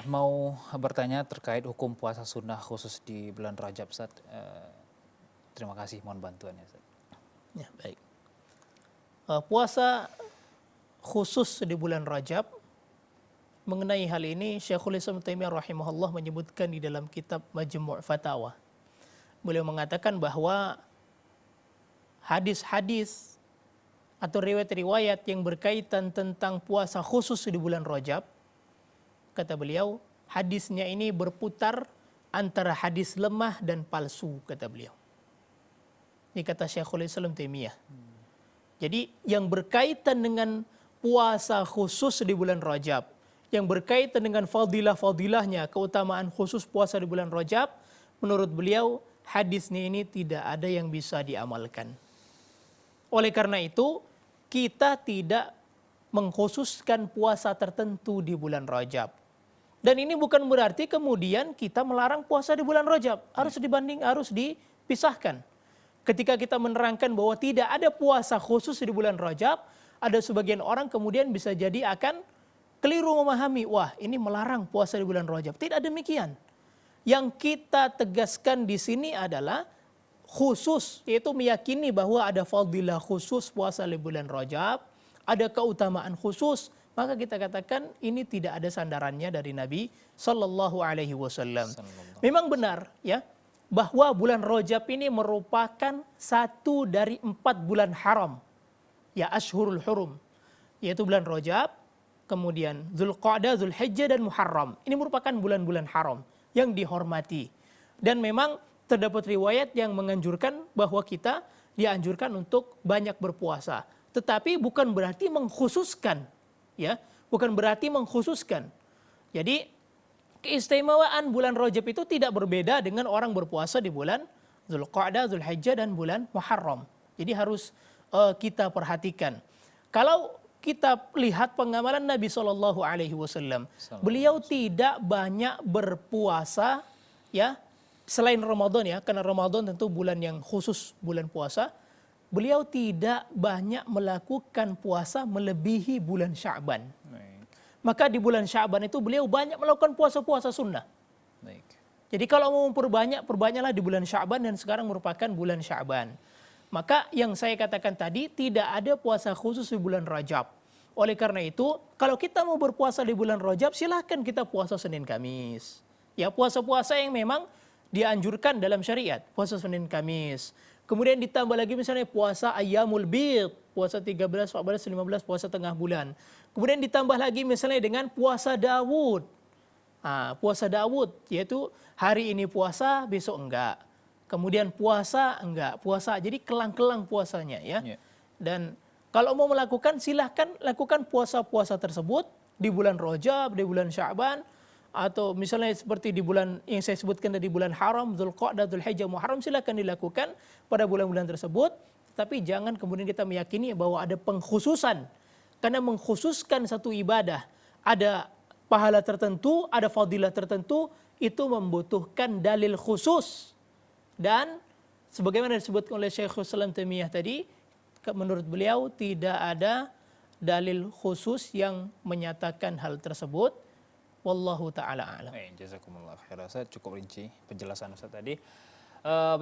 Mau bertanya terkait hukum puasa sunnah khusus di bulan Rajab, Ustaz. Terima kasih, mohon bantuannya, Ustaz. Ya, baik. Puasa khusus di bulan Rajab, mengenai hal ini Syekhul Islam Taimiyah rahimahullah menyebutkan di dalam kitab Majmu' Fatawa. Beliau mengatakan bahwa hadis-hadis atau riwayat-riwayat yang berkaitan tentang puasa khusus di bulan Rajab, kata beliau, hadisnya ini berputar antara hadis lemah dan palsu, kata beliau. Ini kata Syekhul Islam Taimiyah. Jadi yang berkaitan dengan puasa khusus di bulan Rajab, yang berkaitan dengan fadilah-fadilahnya, keutamaan khusus puasa di bulan Rajab, menurut beliau hadisnya ini tidak ada yang bisa diamalkan. Oleh karena itu, kita tidak mengkhususkan puasa tertentu di bulan Rajab. Dan ini bukan berarti kemudian kita melarang puasa di bulan Rajab. Harus dipisahkan. Ketika kita menerangkan bahwa tidak ada puasa khusus di bulan Rajab, ada sebagian orang kemudian bisa jadi akan keliru memahami, wah ini melarang puasa di bulan Rajab. Tidak demikian. Yang kita tegaskan di sini adalah khusus, yaitu meyakini bahwa ada fadilah khusus puasa di bulan Rajab, ada keutamaan khusus, maka kita katakan ini tidak ada sandarannya dari Nabi Sallallahu Alaihi Wasallam. Memang benar ya bahwa bulan Rajab ini merupakan satu dari 4 bulan haram, ya Ashhurul Hurum, yaitu bulan Rajab, kemudian Dzulqa'dah, Dzulhijjah dan Muharram. Ini merupakan bulan-bulan haram yang dihormati. Dan memang terdapat riwayat yang menganjurkan bahwa kita dianjurkan untuk banyak berpuasa. Tetapi bukan berarti mengkhususkan, ya, bukan berarti mengkhususkan. Jadi keistimewaan bulan Rajab itu tidak berbeda dengan orang berpuasa di bulan Dzulqa'dah, Dzulhijjah dan bulan Muharram. Jadi harus kita perhatikan. Kalau kita lihat pengamalan Nabi Shallallahu Alaihi Wasallam, beliau tidak banyak berpuasa, ya, selain Ramadan ya, karena Ramadan tentu bulan yang khusus, bulan puasa. Beliau tidak banyak melakukan puasa melebihi bulan Sya'ban. Maka di bulan Sya'ban itu beliau banyak melakukan puasa-puasa sunnah. Baik. Jadi kalau mau memperbanyak, perbanyaklah di bulan Sya'ban, dan sekarang merupakan bulan Sya'ban. Maka yang saya katakan tadi, tidak ada puasa khusus di bulan Rajab. Oleh karena itu, kalau kita mau berpuasa di bulan Rajab, silahkan kita puasa Senin Kamis. Ya, puasa-puasa yang memang dianjurkan dalam syariat, puasa Senin Kamis. Kemudian ditambah lagi misalnya puasa Ayyamul Bid, puasa 13, 14, 15, puasa tengah bulan. Kemudian ditambah lagi misalnya dengan puasa Daud. Puasa Daud, yaitu hari ini puasa, besok enggak. Kemudian puasa enggak, puasa. Jadi kelang-kelang puasanya ya. Dan kalau mau melakukan, silahkan lakukan puasa-puasa tersebut di bulan Rajab, di bulan Sya'ban, atau misalnya seperti di bulan yang saya sebutkan tadi, bulan haram, Dzulqa'dah, Dzulhijjah, Muharram, silakan dilakukan pada bulan-bulan tersebut. Tapi jangan kemudian kita meyakini bahwa ada pengkhususan. Karena mengkhususkan satu ibadah, ada pahala tertentu, ada fadilah tertentu, itu membutuhkan dalil khusus. Dan sebagaimana disebutkan oleh Syekhul Islam Taimiyah tadi, menurut beliau tidak ada dalil khusus yang menyatakan hal tersebut. Wallahu ta'ala a'lam. Jazakumullah khairan, Ustaz. Cukup rinci penjelasan Ustaz tadi. Baik.